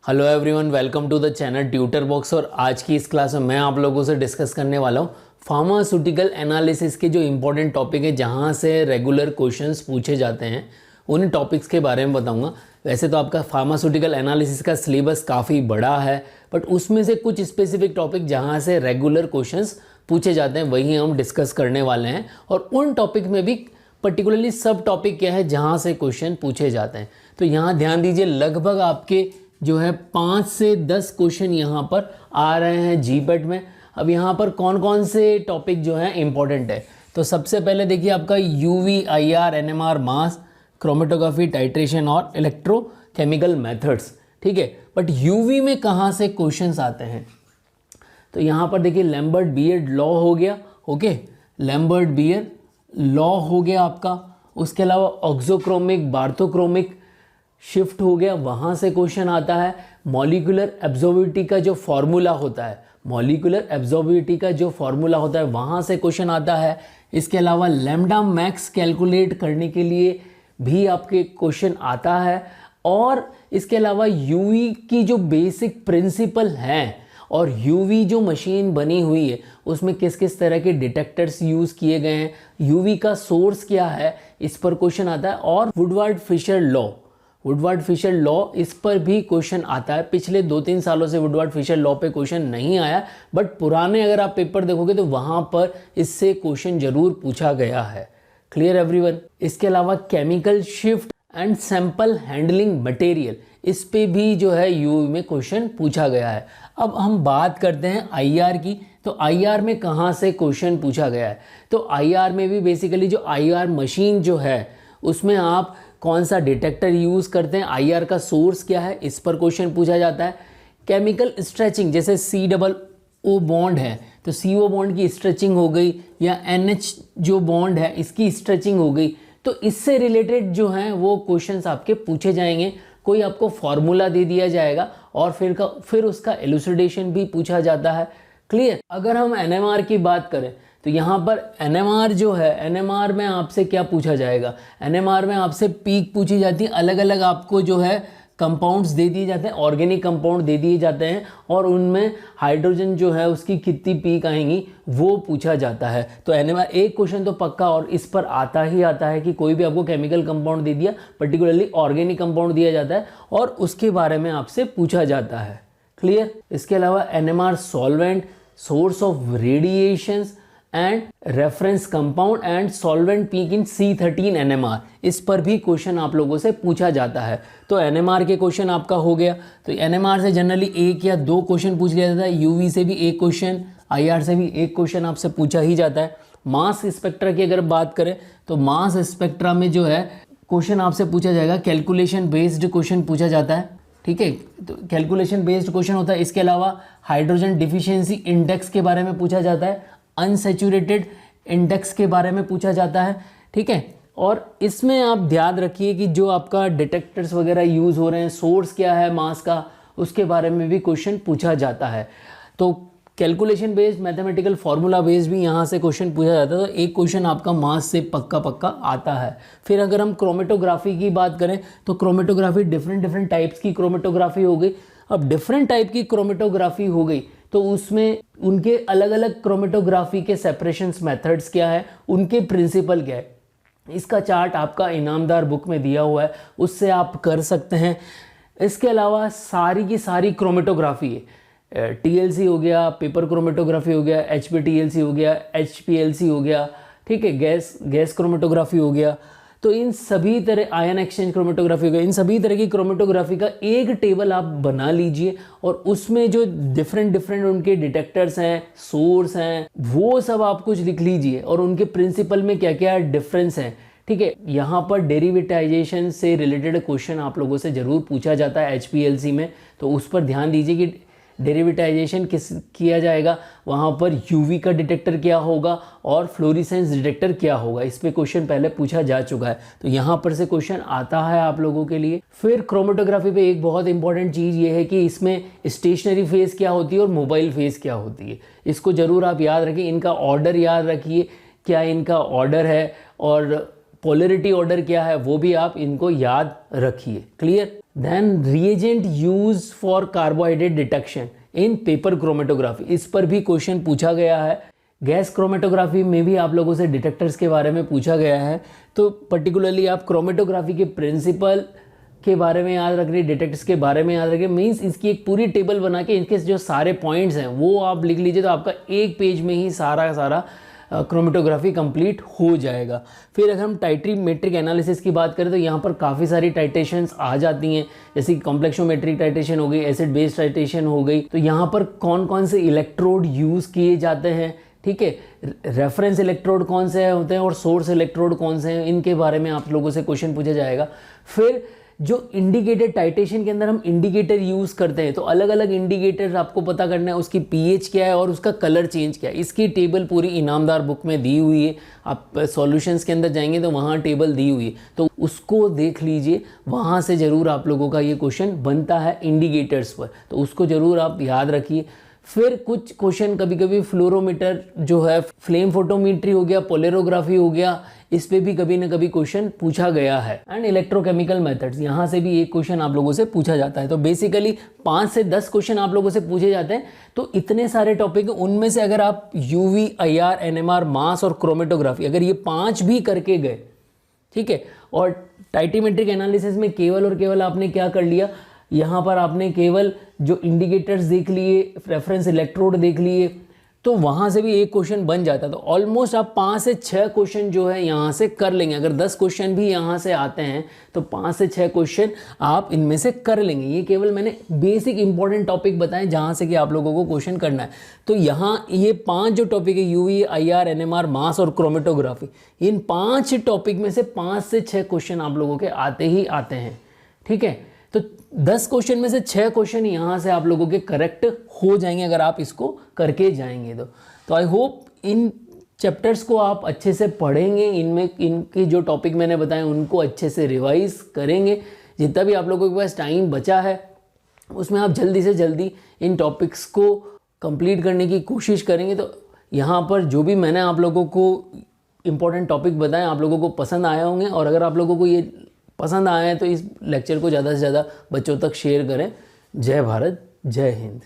Hello everyone, welcome to the channel tutor box. और आज की इस क्लास में मैं आप लोगों से डिस्कस करने वाला हूँ फार्मास्यूटिकल एनालिसिस के जो इंपॉर्टेंट टॉपिक है जहाँ से रेगुलर क्वेश्चंस पूछे जाते हैं, उन टॉपिक्स के बारे में बताऊँगा। वैसे तो आपका फार्मास्यूटिकल एनालिसिस का सिलेबस काफ़ी बड़ा है, बट उसमें से कुछ स्पेसिफिक टॉपिक जहाँ से रेगुलर क्वेश्चंस पूछे जाते हैं वही हम डिस्कस करने वाले हैं। और उन टॉपिक में भी पर्टिकुलरली सब टॉपिक क्या है जहाँ से क्वेश्चन पूछे जाते हैं। तो यहाँ ध्यान दीजिए, लगभग आपके जो है 5 से 10 क्वेश्चन यहाँ पर आ रहे हैं जीपेट में। अब यहाँ पर कौन कौन से टॉपिक जो है इंपॉर्टेंट है, तो सबसे पहले देखिए आपका यूवी, आईआर, एनएमआर, मास, क्रोमेटोग्राफी, टाइट्रेशन और इलेक्ट्रोकेमिकल मेथड्स। ठीक है, बट यूवी में कहाँ से क्वेश्चंस आते हैं, तो यहाँ पर देखिए लैम्बर्ट बियर्ड लॉ हो गया। ओके, लैम्बर्ट बियर्ड लॉ हो गया आपका। उसके अलावा ऑक्सोक्रोमिक, बार्थोक्रोमिक शिफ्ट हो गया, वहाँ से क्वेश्चन आता है। मॉलिक्यूलर एब्जॉर्बिविटी का जो फॉर्मूला होता है, मॉलिक्यूलर एब्जॉर्बिविटी का जो फॉर्मूला होता है वहाँ से क्वेश्चन आता है। इसके अलावा लैम्डा मैक्स कैलकुलेट करने के लिए भी आपके क्वेश्चन आता है। और इसके अलावा यूवी की जो बेसिक प्रिंसिपल हैं और यूवी जो मशीन बनी हुई है उसमें किस किस तरह के डिटेक्टर्स यूज़ किए गए हैं, यूवी का सोर्स क्या है, इस पर क्वेश्चन आता है। और Woodward Fisher law, Woodward Fisher law, इस पर भी क्वेश्चन आता है। पिछले 2-3 सालों से वुडवार्ड फिशर लॉ पे क्वेश्चन नहीं आया, बट पुराने अगर आप पेपर देखोगे तो वहाँ पर इससे क्वेश्चन जरूर पूछा गया है। Clear everyone. इसके अलावा chemical shift and sample handling material, इस पे भी जो है यूवी में क्वेश्चन पूछा गया है। अब हम बात करते हैं आईआर की, तो आईआर में कहाँ से क्वेश्चन पूछा गया है, तो आईआर में भी बेसिकली जो आईआर मशीन जो है उसमें आप कौन सा डिटेक्टर यूज़ करते हैं, आईआर का सोर्स क्या है, इस पर क्वेश्चन पूछा जाता है। केमिकल स्ट्रेचिंग, जैसे COO बॉन्ड है तो CO बॉन्ड की स्ट्रेचिंग हो गई, या NH जो बॉन्ड है इसकी स्ट्रेचिंग हो गई, तो इससे रिलेटेड जो हैं वो क्वेश्चंस आपके पूछे जाएंगे। कोई आपको फॉर्मूला दे दिया जाएगा और फिर उसका एलुसिडेशन भी पूछा जाता है। क्लियर। अगर हम एनएमआर की बात करें तो यहाँ पर एनएमआर जो है, एनएमआर में आपसे क्या पूछा जाएगा, एनएमआर में आपसे पीक पूछी जाती है। अलग अलग आपको जो है कंपाउंड्स दे दिए जाते हैं, ऑर्गेनिक कंपाउंड दे दिए जाते हैं और उनमें हाइड्रोजन जो है उसकी कितनी पीक आएंगी वो पूछा जाता है। तो एनएमआर एक क्वेश्चन तो पक्का और इस पर आता ही आता है कि कोई भी आपको केमिकल कंपाउंड दे दिया, पर्टिकुलरली ऑर्गेनिक कंपाउंड दिया जाता है और उसके बारे में आपसे पूछा जाता है। क्लियर। इसके अलावा NMR solvent, source of radiations and reference compound and solvent peak in C13 NMR, इस पर भी क्वेश्चन आप लोगों से पूछा जाता है। तो NMR के क्वेश्चन आपका हो गया। तो NMR से जनरली 1 या 2 क्वेश्चन पूछ लिया जाता है, यूवी से भी 1 क्वेश्चन, IR से भी 1 क्वेश्चन आपसे पूछा ही जाता है। मास स्पेक्ट्रा की अगर बात करें तो मास स्पेक्ट्रा में जो है क्वेश्चन आपसे पूछा जाएगा, कैलकुलेशन बेस्ड क्वेश्चन पूछा जाता है। ठीक है, तो कैलकुलेशन बेस्ड क्वेश्चन होता है। इसके अलावा हाइड्रोजन डिफिशियंसी इंडेक्स के बारे में पूछा जाता है, अनसैचुरेटेड इंडेक्स के बारे में पूछा जाता है। ठीक है, और इसमें आप ध्यान रखिए कि जो आपका डिटेक्टर्स वगैरह यूज़ हो रहे हैं, सोर्स क्या है मास का, उसके बारे में भी क्वेश्चन पूछा जाता है। तो calculation based, mathematical formula based भी यहाँ से क्वेश्चन पूछा जाता है। तो एक क्वेश्चन आपका मास से पक्का पक्का आता है। फिर अगर हम क्रोमेटोग्राफी की बात करें तो क्रोमेटोग्राफी डिफरेंट टाइप्स की क्रोमेटोग्राफी हो गई। अब डिफरेंट टाइप की क्रोमेटोग्राफी हो गई तो उसमें उनके अलग अलग क्रोमेटोग्राफी के सेपरेशंस मेथड्स क्या है, उनके प्रिंसिपल क्या है, इसका चार्ट आपका इनामदार बुक में दिया हुआ है, उससे आप कर सकते हैं। इसके अलावा सारी की सारी क्रोमेटोग्राफी है, TLC हो गया, पेपर क्रोमेटोग्राफी हो गया, HPTLC हो गया, HPLC हो गया, ठीक है, गैस क्रोमेटोग्राफी हो गया, तो इन सभी तरह, आयन एक्सचेंज क्रोमेटोग्राफी हो गया, इन सभी तरह की क्रोमेटोग्राफी का एक टेबल आप बना लीजिए और उसमें जो डिफरेंट उनके डिटेक्टर्स हैं, सोर्स हैं, वो सब आप कुछ लिख लीजिए और उनके प्रिंसिपल में क्या क्या डिफरेंस है। ठीक है, यहाँ पर डेरिवेटाइजेशन से रिलेटेड क्वेश्चन आप लोगों से जरूर पूछा जाता है HPLC में, तो उस पर ध्यान दीजिए कि डेरिवेटाइजेशन किस किया जाएगा, वहाँ पर यूवी का डिटेक्टर क्या होगा और फ्लोरेसेंस डिटेक्टर क्या होगा, इस पे क्वेश्चन पहले पूछा जा चुका है। तो यहाँ पर से क्वेश्चन आता है आप लोगों के लिए। फिर क्रोमेटोग्राफी पे एक बहुत इंपॉर्टेंट चीज़ ये है कि इसमें स्टेशनरी फेज क्या होती है और मोबाइल फेज क्या होती है, इसको ज़रूर आप याद रखिए। इनका ऑर्डर याद रखिए, क्या इनका ऑर्डर है और पोलरिटी ऑर्डर क्या है वो भी आप इनको याद रखिए। Clear. Then reagent use for carbohydrate detection in paper chromatography, इस पर भी क्वेश्चन पूछा गया है। गैस क्रोमेटोग्राफी में भी आप लोगों से डिटेक्टर्स के बारे में पूछा गया है, तो पर्टिकुलरली आप क्रोमेटोग्राफी के प्रिंसिपल के बारे में याद रख रहे, डिटेक्टर्स के बारे में याद रखिए। मींस इसकी एक पूरी टेबल बना के इनके जो सारे पॉइंट्स हैं वो आप लिख लीजिए, तो आपका एक पेज में ही सारा क्रोमेटोग्राफी कंप्लीट हो जाएगा। फिर अगर हम टाइट्रीमेट्रिक एनालिसिस की बात करें तो यहाँ पर काफ़ी सारी टाइट्रेशंस आ जाती हैं, जैसे कि कॉम्प्लेक्सोमेट्रिक टाइट्रेशन हो गई, एसिड बेस्ड टाइट्रेशन हो गई। तो यहाँ पर कौन कौन से इलेक्ट्रोड यूज़ किए जाते हैं, ठीक है, रेफरेंस इलेक्ट्रोड कौन से होते हैं और सोर्स इलेक्ट्रोड कौन से हैं, इनके बारे में आप लोगों से क्वेश्चन पूछा जाएगा। फिर जो इंडिकेटर टाइट्रेशन के अंदर हम इंडिकेटर यूज़ करते हैं, तो अलग अलग इंडिकेटर आपको पता करना है, उसकी पीएच क्या है और उसका कलर चेंज क्या है। इसकी टेबल पूरी इनामदार बुक में दी हुई है, आप सॉल्यूशंस के अंदर जाएंगे तो वहाँ टेबल दी हुई है, तो उसको देख लीजिए, वहाँ से ज़रूर आप लोगों का ये क्वेश्चन बनता है इंडिकेटर्स पर, तो उसको ज़रूर आप याद रखिए। फिर कुछ क्वेश्चन कभी कभी फ्लोरोमीटर जो है, फ्लेम फोटोमीट्री हो गया, पोलेरोग्राफी हो गया, इस पे भी कभी ना कभी क्वेश्चन पूछा गया है। एंड इलेक्ट्रोकेमिकल मेथड्स, यहाँ से भी एक क्वेश्चन आप लोगों से पूछा जाता है। तो बेसिकली 5 से 10 क्वेश्चन आप लोगों से पूछे जाते हैं। तो इतने सारे टॉपिक, उनमें से अगर आप यूवी, आईआर, एनएमआर, मास और क्रोमेटोग्राफी अगर ये 5 भी करके गए, ठीक है, और टाइट्रीमेट्रिक एनालिसिस में केवल और केवल आपने क्या कर लिया, यहाँ पर आपने केवल जो इंडिकेटर्स देख लिए, रेफरेंस इलेक्ट्रोड देख लिए, तो वहाँ से भी एक क्वेश्चन बन जाता है। तो ऑलमोस्ट आप 5 से 6 क्वेश्चन जो है यहाँ से कर लेंगे। अगर 10 क्वेश्चन भी यहाँ से आते हैं तो 5 से 6 क्वेश्चन आप इनमें से कर लेंगे। ये केवल मैंने बेसिक इंपॉर्टेंट टॉपिक बताएं जहाँ से कि आप लोगों को क्वेश्चन करना है। तो यहाँ ये 5 जो टॉपिक है, यूवी, आईआर, एनएमआर, मास और क्रोमेटोग्राफी, इन 5 टॉपिक में से 5 से 6 क्वेश्चन आप लोगों के आते ही आते हैं, ठीक है। तो 10 क्वेश्चन में से 6 क्वेश्चन यहाँ से आप लोगों के करेक्ट हो जाएंगे अगर आप इसको करके जाएंगे तो आई होप इन चैप्टर्स को आप अच्छे से पढ़ेंगे, इनमें इनके जो टॉपिक मैंने बताए उनको अच्छे से रिवाइज करेंगे। जितना भी आप लोगों के पास टाइम बचा है उसमें आप जल्दी से जल्दी इन टॉपिक्स को कंप्लीट करने की कोशिश करेंगे। तो यहाँ पर जो भी मैंने आप लोगों को इम्पोर्टेंट टॉपिक बताए आप लोगों को पसंद आए होंगे, और अगर आप लोगों को ये पसंद आया है तो इस लेक्चर को ज़्यादा से ज़्यादा बच्चों तक शेयर करें। जय भारत, जय हिंद।